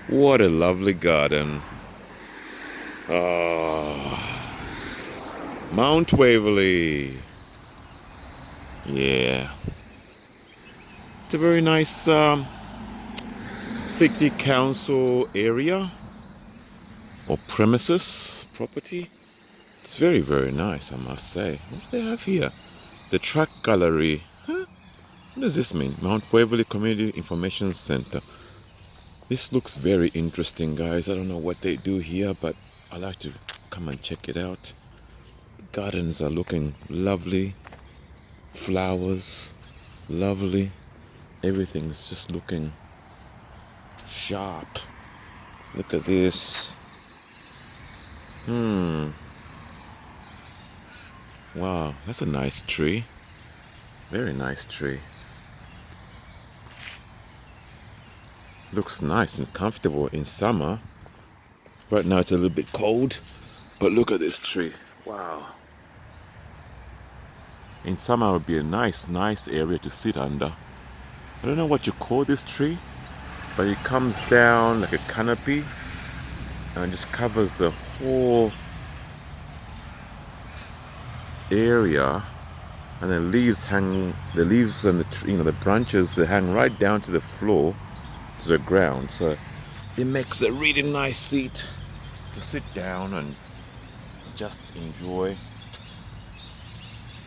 What a lovely garden. Ah, Mount Waverley. Yeah. It's a very nice city council area or premises, property. It's very, very nice, I must say. What do they have here? The Track Gallery. Huh? What does this mean? Mount Waverley Community Information Center. This looks very interesting, guys. I don't know what they do here, but I like to come and check it out. The gardens are looking lovely. Flowers, lovely. Everything's just looking sharp. Look at this. Wow, that's a nice tree. Very nice tree. Looks nice and comfortable in summer. Right now it's a little bit cold, but look at this tree. Wow. In summer it would be a nice area to sit under. I don't know what you call this tree, but it comes down like a canopy and just covers the whole area, and the leaves and the branches, they hang right down to the floor, to the ground. So it makes a really nice seat to sit down and just enjoy.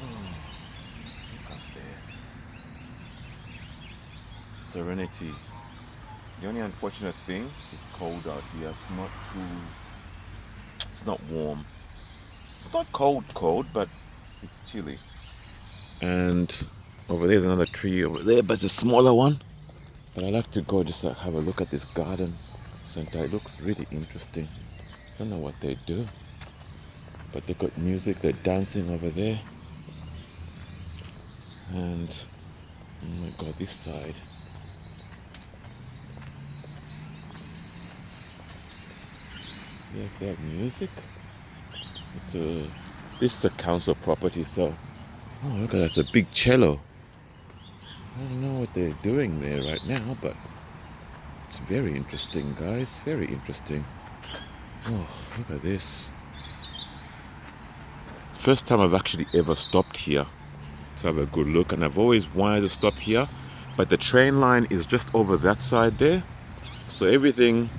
Look up there. Serenity. The only unfortunate thing, it's cold out here. It's not warm. It's not cold, but it's chilly. And over there's another tree over there, but it's a smaller one. But I like to go just have a look at this garden center. It looks really interesting. I don't know what they do, but they got music. They're dancing over there. And oh my god, this side. Yeah, they have music. This is a council property, so oh look at that, it's a big cello. I don't know what they're doing there right now, but it's very interesting, guys. Very interesting. Oh, look at this. First time I've actually ever stopped here to have a good look, and I've always wanted to stop here, but the train line is just over that side there. So everything,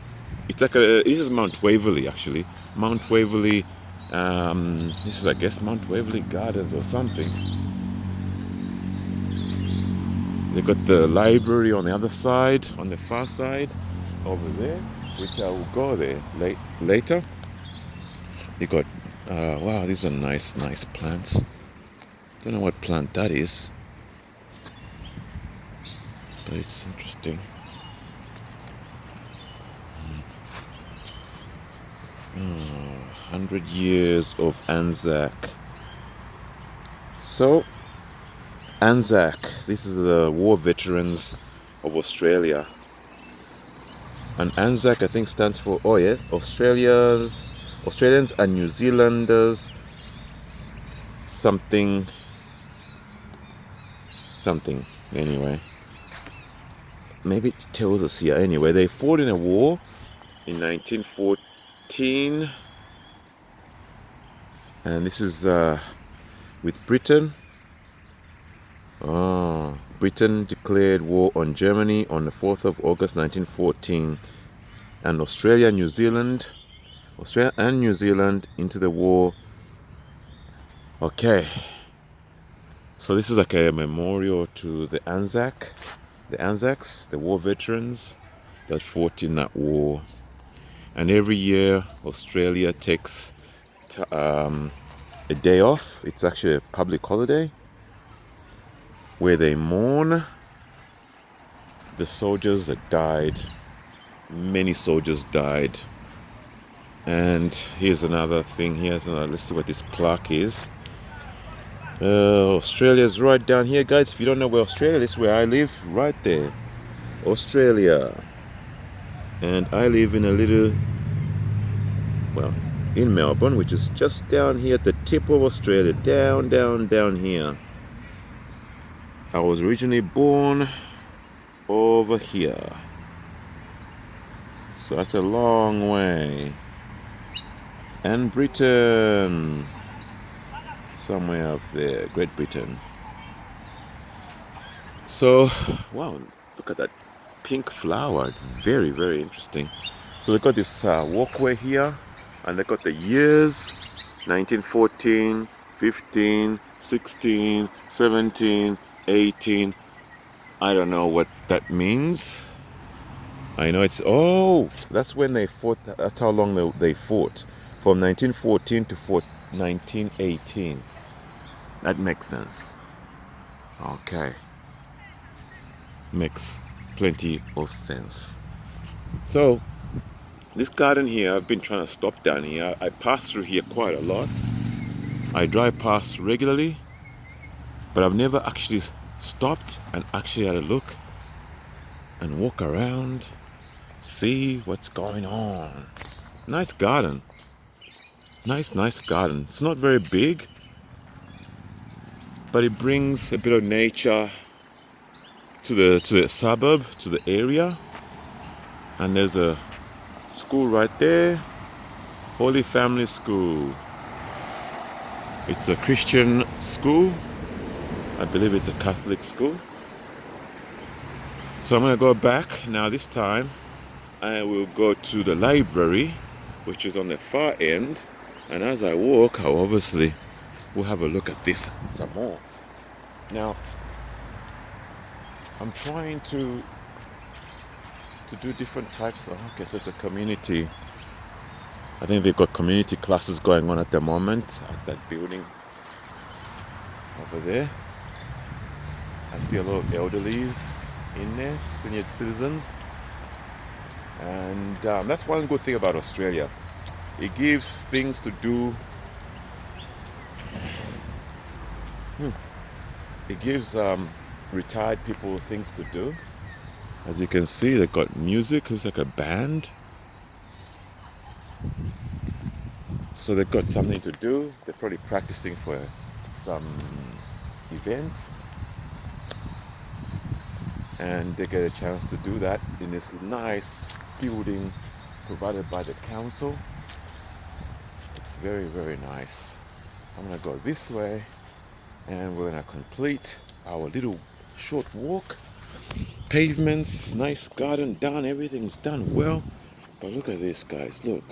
it's like this is Mount Waverley actually. Mount Waverley, this is I guess Mount Waverley Gardens or something. They got the library on the other side, on the far side, over there, which I will go there later. They got, wow, these are nice plants. Don't know what plant that is, but it's interesting. 100 years of Anzac. So, Anzac, this is the war veterans of Australia. And Anzac, I think, stands for, Australians and New Zealanders, something. Anyway, maybe it tells us here. Anyway, they fought in a war in 1914, and this is with Britain. Britain declared war on Germany on the 4th of August 1914, and Australia and New Zealand into the war. Okay, so this is like a memorial to the Anzacs, the war veterans that fought in that war. And every year Australia takes a day off. It's actually a public holiday where they mourn the soldiers that died. Many soldiers died. And here's another thing. Let's see what this plaque is. Australia's right down here, guys. If you don't know where Australia is, where I live, right there, Australia. And I live in in Melbourne, which is just down here at the tip of Australia, down here. I was originally born over here. So that's a long way. And Britain. Somewhere up there. Great Britain. So, wow, look at that pink flower. Very, very interesting. So they got this walkway here, and they got the years 1914, 15, 16, 17, 18. I don't know what that means. I know it's, oh, that's when they fought, that's how long they fought. From 1914 to 1918. That makes sense. Okay. Makes plenty of sense. So, this garden here, I've been trying to stop down here. I pass through here quite a lot. I drive past regularly, but I've never actually stopped and actually had a look and walk around, see what's going on. Nice garden. Nice garden. It's not very big, but it brings a bit of nature to the suburb, to the area. And there's a school right there, Holy Family School. It's a Christian school. I believe it's a Catholic school. So I'm going to go back now. This time I will go to the library, which is on the far end. And as I walk, I obviously will have a look at this some more. Now, I'm trying to do different types of, okay, so it's a community. I think they've got community classes going on at the moment at that building over there. I see a lot of elderlies in there, senior citizens. And that's one good thing about Australia. It gives things to do. It gives retired people things to do. As you can see, they've got music. It's like a band. So they've got something to do. They're probably practicing for some event. And they get a chance to do that in this nice building provided by the council. It's very, very nice. So I'm going to go this way and we're going to complete our little short walk. Pavements, nice garden done, everything's done well. But look at this, guys, look.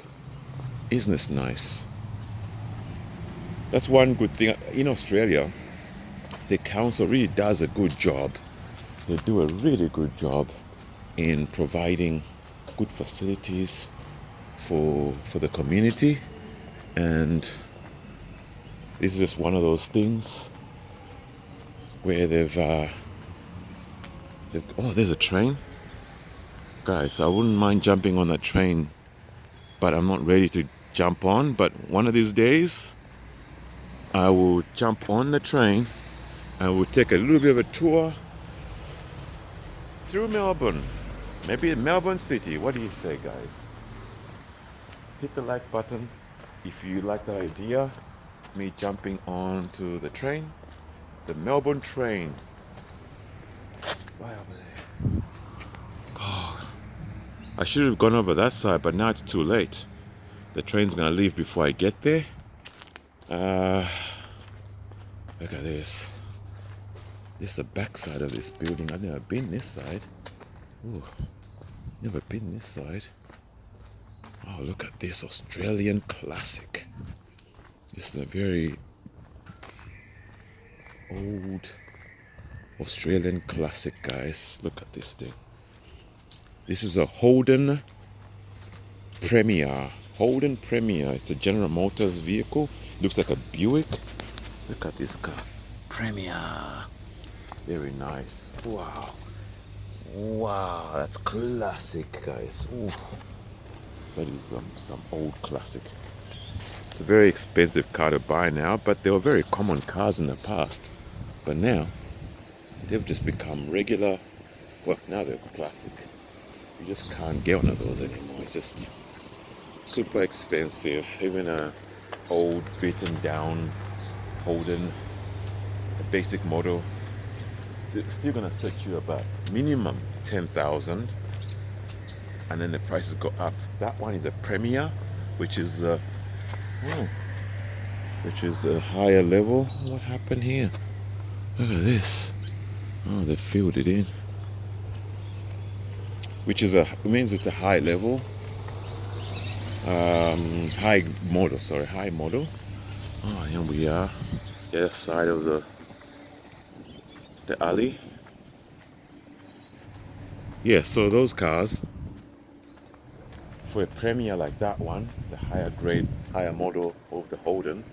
Isn't this nice? That's one good thing. In Australia, the council really does a good job. They do a really good job in providing good facilities for the community. And this is just one of those things where they've oh, there's a train. Guys, I wouldn't mind jumping on that train, but I'm not ready to jump on. But one of these days, I will jump on the train and we'll take a little bit of a tour through Melbourne. Maybe Melbourne City. What do you say, guys? Hit the like button if you like the idea. Me jumping onto the train. The Melbourne train. Right over there. Oh, I should have gone over that side, but now it's too late. The train's gonna leave before I get there. Look at this. This is the back side of this building. I've never been this side. Ooh, never been this side. Oh, look at this Australian classic. This is a very old Australian classic, guys. Look at this thing. This is a Holden Premier. Holden Premier. It's a General Motors vehicle. Looks like a Buick. Look at this car. Premier. Very nice. Wow. Wow, that's classic, guys. Ooh. That is some old classic. It's a very expensive car to buy now, but they were very common cars in the past. But now, they've just become regular. Well, now they're classic. You just can't get one of those anymore. It's just super expensive. Even a old beaten down Holden, a basic model, it's still gonna set you about minimum 10,000. and then the prices go up. That one is a Premier, which is a higher level. What happened here? Look at this. Oh, they filled it in. Which is it means it's a high level. High model. Oh, here we are. The other side of the alley. Yeah, so those cars, for a Premier like that one, the higher grade, higher model of the Holden,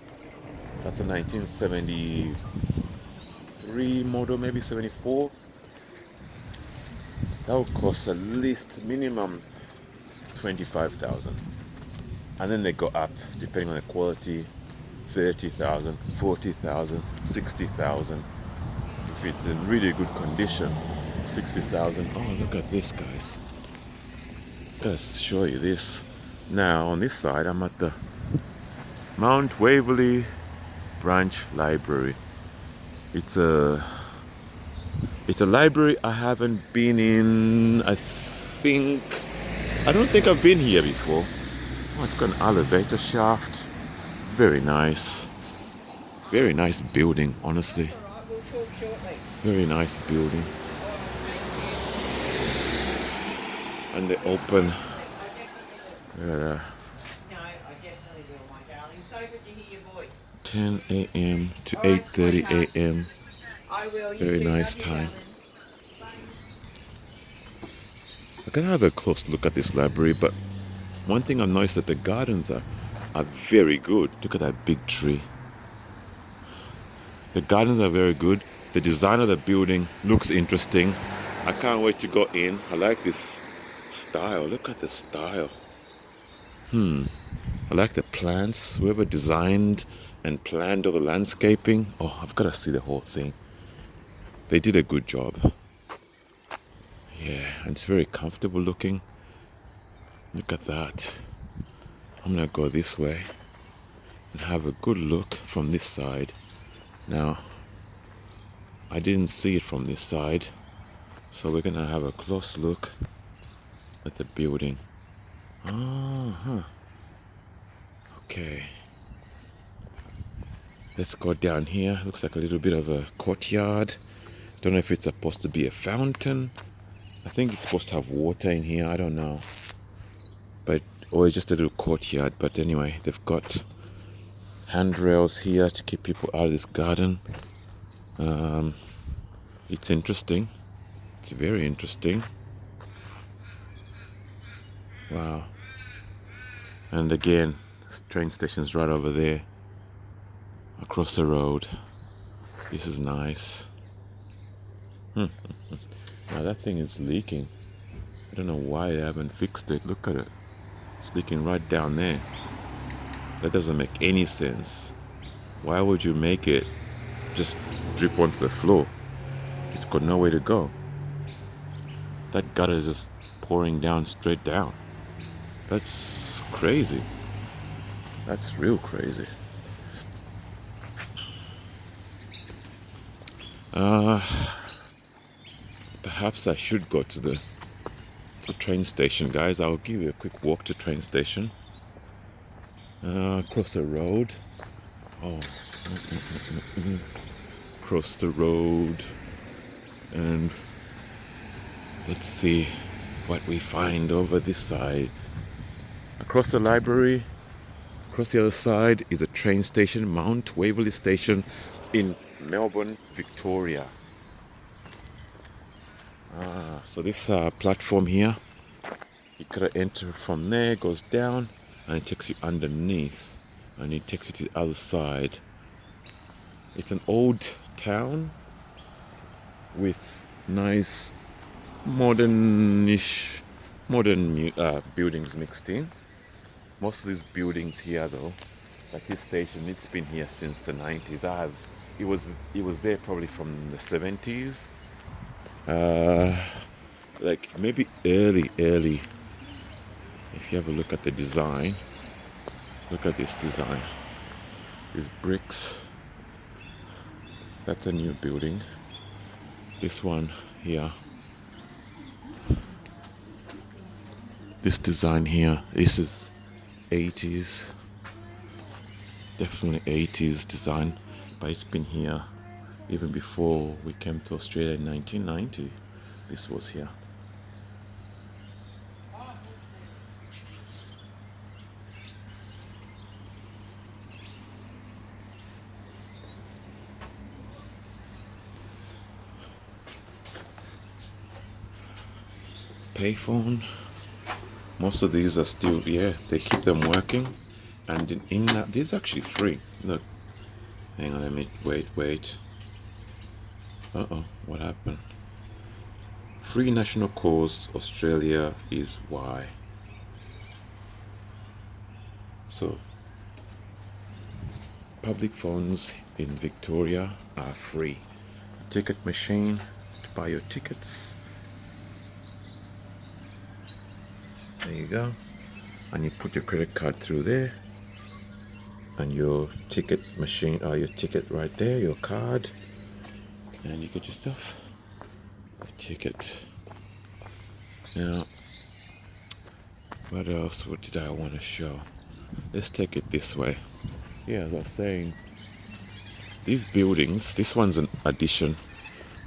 that's a 1973 model, maybe 74. That would cost at least minimum 25,000. And then they go up depending on the quality, 30,000, 40,000, 60,000. If it's in really good condition, 60,000. Oh, look at this, guys. Let's show you this. Now, on this side, I'm at the Mount Waverley Branch Library. It's a library I haven't been in. I don't think I've been here before. Oh, it's got an elevator shaft. Very nice. Very nice building, honestly. We'll talk shortly. Very nice building. And they open. No, I definitely will, my darling. So good to hear your voice. 10 a.m. to 8:30 a.m. I will. Very nice time. I'm gonna have a close look at this library, but one thing I noticed that the gardens are very good. Look at that big tree. The gardens are very good. The design of the building looks interesting. I can't wait to go in. I like this style. Look at the style. I like the plants. Whoever designed and planned all the landscaping. Oh, I've got to see the whole thing. They did a good job. Yeah, and it's very comfortable looking. Look at that. I'm gonna go this way and have a good look from this side. Now, I didn't see it from this side, so we're gonna have a close look at the building. Okay. Let's go down here. Looks like a little bit of a courtyard. Don't know if it's supposed to be a fountain. I think it's supposed to have water in here. I don't know. Or it's just a little courtyard. But anyway, they've got handrails here to keep people out of this garden. It's interesting. It's very interesting. Wow. And again, train station's right over there. Across the road. This is nice. Now that thing is leaking. I don't know why they haven't fixed it. Look at it. It's leaking right down there. That doesn't make any sense. Why would you make it just drip onto the floor? It's got nowhere to go. That gutter is just pouring down straight down. That's crazy. That's real crazy. Perhaps I should go to the train station, guys. I'll give you a quick walk to train station. Cross the road. Cross the road. And let's see what we find over this side. Across the library, across the other side is a train station, Mount Waverley Station in Melbourne, Victoria. So this platform here, you gotta enter from there, goes down, and it takes you underneath, and it takes you to the other side. It's an old town with nice modern buildings mixed in. Most of these buildings here, though, like this station, it's been here since the 90s. It was there probably from the 70s. Like maybe early. If you have a look at the design, look at this design. These bricks. That's a new building. This one here. This design here, this is 80s, definitely 80s design, but it's been here even before we came to Australia in 1990. This was here. Payphone. Most of these are still, yeah, they keep them working. And in that, this is actually free. Look, hang on, let me, wait. Uh-oh, what happened? Free national calls, Australia is why. So, public phones in Victoria are free. Ticket machine to buy your tickets. There you go. And you put your credit card through there. And your ticket machine, your ticket right there, your card. And you get yourself a ticket. Now, what else? What did I want to show? Let's take it this way. Yeah, as I was saying, these buildings, this one's an addition.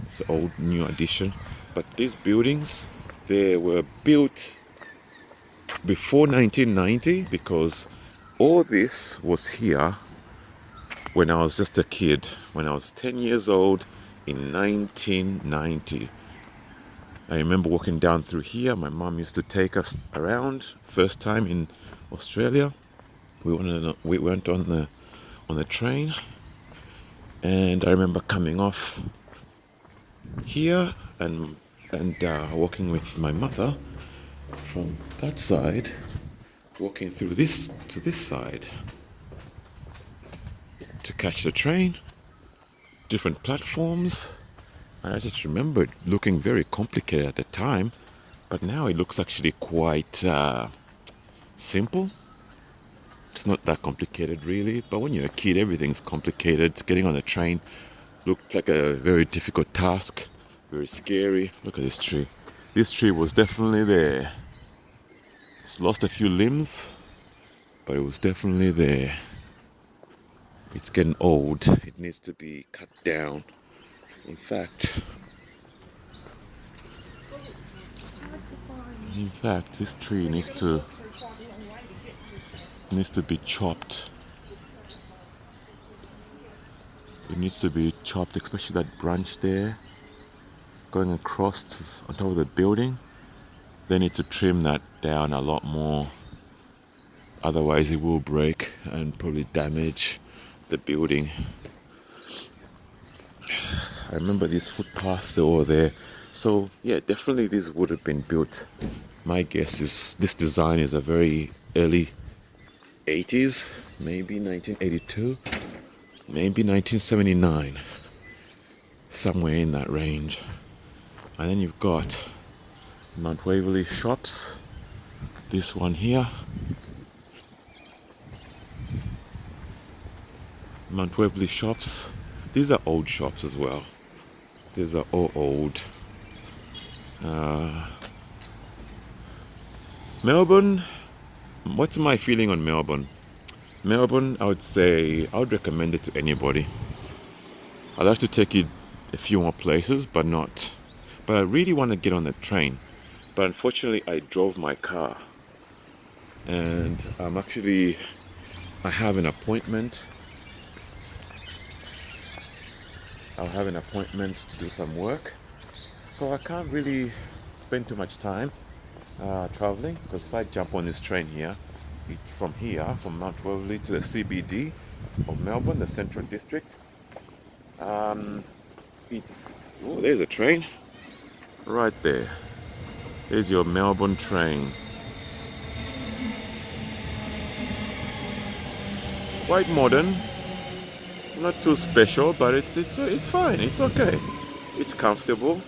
It's an old, new addition. But these buildings, they were built before 1990 because all this was here when I was just a kid, when I was 10 years old in 1990. I remember walking down through here. My mom used to take us around. First time in Australia, we went on the train, and I remember coming off here and walking with my mother from that side, walking through this to this side to catch the train. Different platforms. And I just remember it looking very complicated at the time, but now it looks actually quite simple. It's not that complicated really, but when you're a kid, everything's complicated. Getting on the train looked like a very difficult task, very scary. Look at this tree. This tree was definitely there. It's lost a few limbs, but it was definitely there. It's getting old. It needs to be cut down. In fact, this tree needs to be chopped. It needs to be chopped, especially that branch there going across on top of the building. They need to trim that down a lot more. Otherwise it will break and probably damage the building. I remember these footpaths over there. So yeah, definitely these would have been built. My guess is this design is a very early 80s, maybe 1982, maybe 1979, somewhere in that range. And then you've got Mount Waverley shops. This one here, Mount Waverley shops. These are old shops as well. These are all old. Melbourne, what's my feeling on Melbourne? Melbourne, I would recommend it to anybody. I'd like to take you a few more places, but I really want to get on the train. But unfortunately, I drove my car. And I have an appointment. I'll have an appointment to do some work. So I can't really spend too much time traveling, because if I jump on this train here, it's from Mount Waverley to the CBD of Melbourne, the Central District. There's a train right there. There's your Melbourne train. It's quite modern, not too special, but it's fine. It's okay. It's comfortable,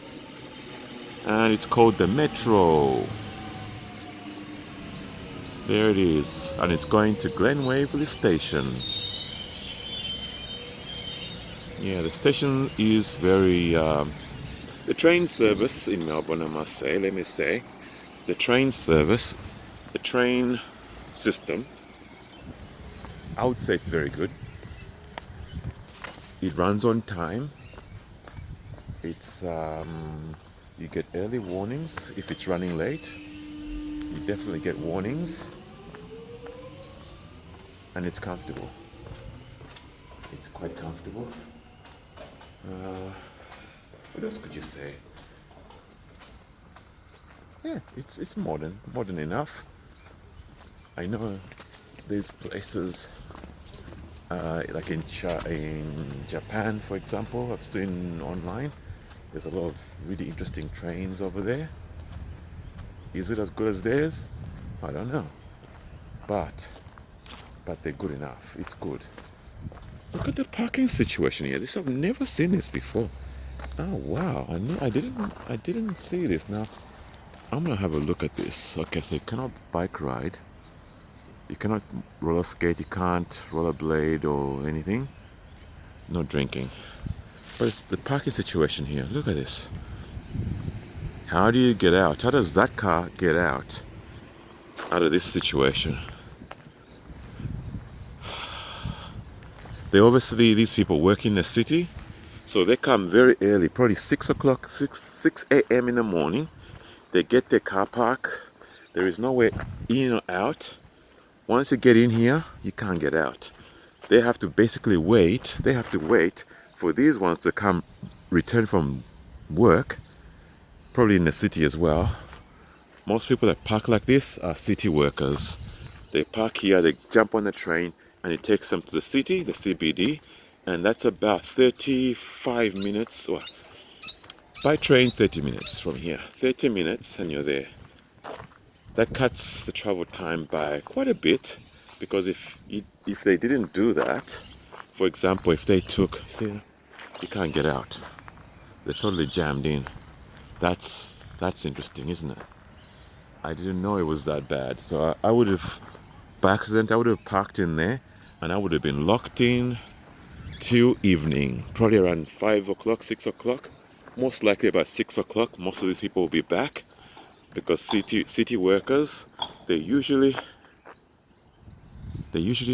and it's called the Metro. There it is, and it's going to Glen Waverley Station. Yeah, the station is very. The train service in Melbourne, let me say, the train service The train system, I would say it's very good. It runs on time. It's you get early warnings if it's running late. You definitely get warnings, and it's comfortable. It's quite comfortable. What else could you say? Yeah, it's modern enough. I know there's places like in Japan, for example, I've seen online. There's a lot of really interesting trains over there. Is it as good as theirs? I don't know, but they're good enough. It's good. Look at the parking situation here. This I've never seen this before. Oh wow! I didn't see this. Now I'm gonna have a look at this. Okay, so you cannot bike ride. You cannot roller skate. You can't rollerblade or anything. No drinking. But it's the parking situation here. Look at this. How do you get out? How does that car get out of this situation? They obviously, these people work in the city, so they come very early, probably 6 o'clock, 6 a.m. in the morning. They get their car park. There is no way in or out. Once you get in here, you can't get out. They have to basically wait. They have to wait for these ones to come return from work, probably in the city as well. Most people that park like this are city workers. They park here, they jump on the train, and it takes them to the city, the CBD, and that's about 35 minutes, or by train 30 minutes from here. 30 minutes and you're there. That cuts the travel time by quite a bit, because if they didn't do that, for example, if they took, see, you can't get out. They're totally jammed in. That's interesting, isn't it? I didn't know it was that bad. So I would have, by accident, I would have parked in there, and I would have been locked in till evening, probably around 5 o'clock, 6 o'clock. Most likely about 6 o'clock, most of these people will be back, because city workers, they usually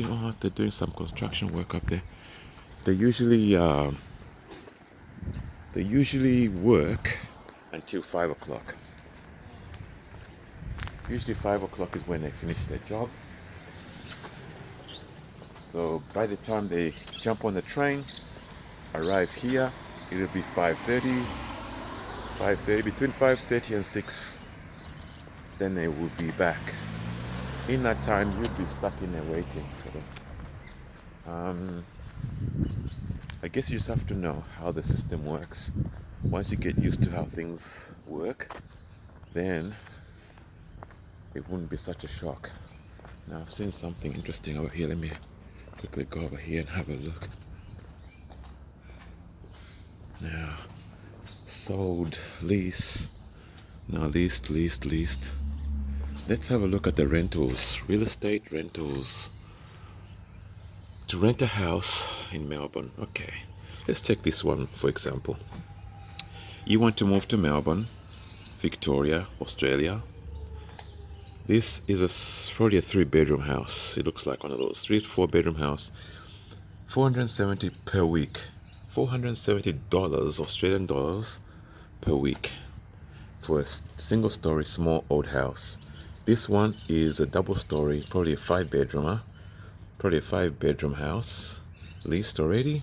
oh, they're doing some construction work up there. They usually work until 5 o'clock. Usually 5 o'clock is when they finish their job. So by the time they jump on the train, arrive here, it'll be 5:30, between 5:30 and 6. Then they will be back. In that time, you'll be stuck in there waiting for them. I guess you just have to know how the system works. Once you get used to how things work, then it wouldn't be such a shock. Now I've seen something interesting over here. Let me quickly go over here and have a look. Now, sold, lease. Now leased. Let's have a look at the rentals. Real estate rentals. To rent a house in Melbourne. Okay, let's take this one for example. You want to move to Melbourne, Victoria, Australia. This is probably a 3-bedroom house. It looks like one of those 3 to 4 bedroom house. $470 per week. $470 Australian dollars per week for a single story small old house. This one is a double story, probably a 5-bedroom, probably a 5-bedroom house, leased already.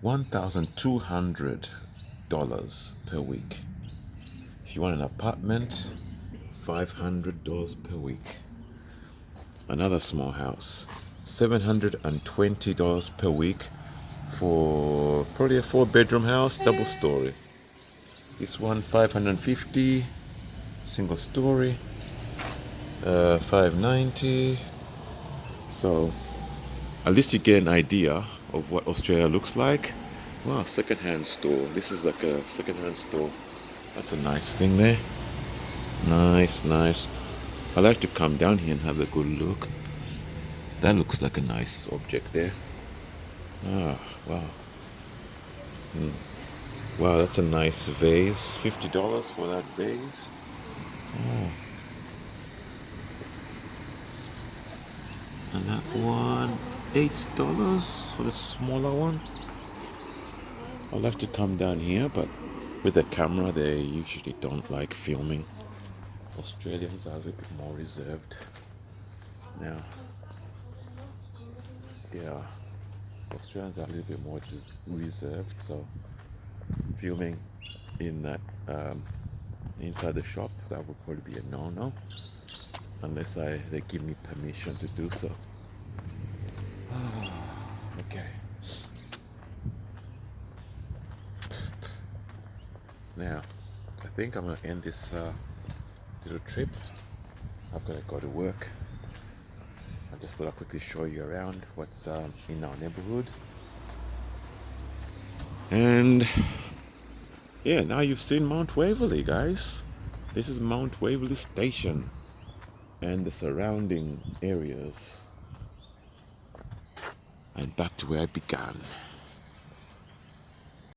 $1,200 per week. If you want an apartment, $500 per week. Another small house, $720 per week for probably a 4-bedroom house, double story. This one, $550, single story, $590. So at least you get an idea of what Australia looks like. Wow, second-hand store. This is like a second-hand store. That's a nice thing there. Nice. I like to come down here and have a good look. That looks like a nice object there. Ah, wow. Wow, that's a nice vase. $50 for that vase. Oh. And that one, $8 for the smaller one. I'd like to come down here, but with the camera, they usually don't like filming. Australians are a little bit more reserved. Now, yeah, Australians are a little bit more reserved, so filming in that inside the shop, that would probably be a no-no, unless they give me permission to do so. Okay. Now, I think I'm gonna end this little trip. I've got to go to work. I just thought I'd quickly show you around what's in our neighborhood. And yeah, now you've seen Mount Waverley, guys. This is Mount Waverley Station and the surrounding areas. And back to where I began.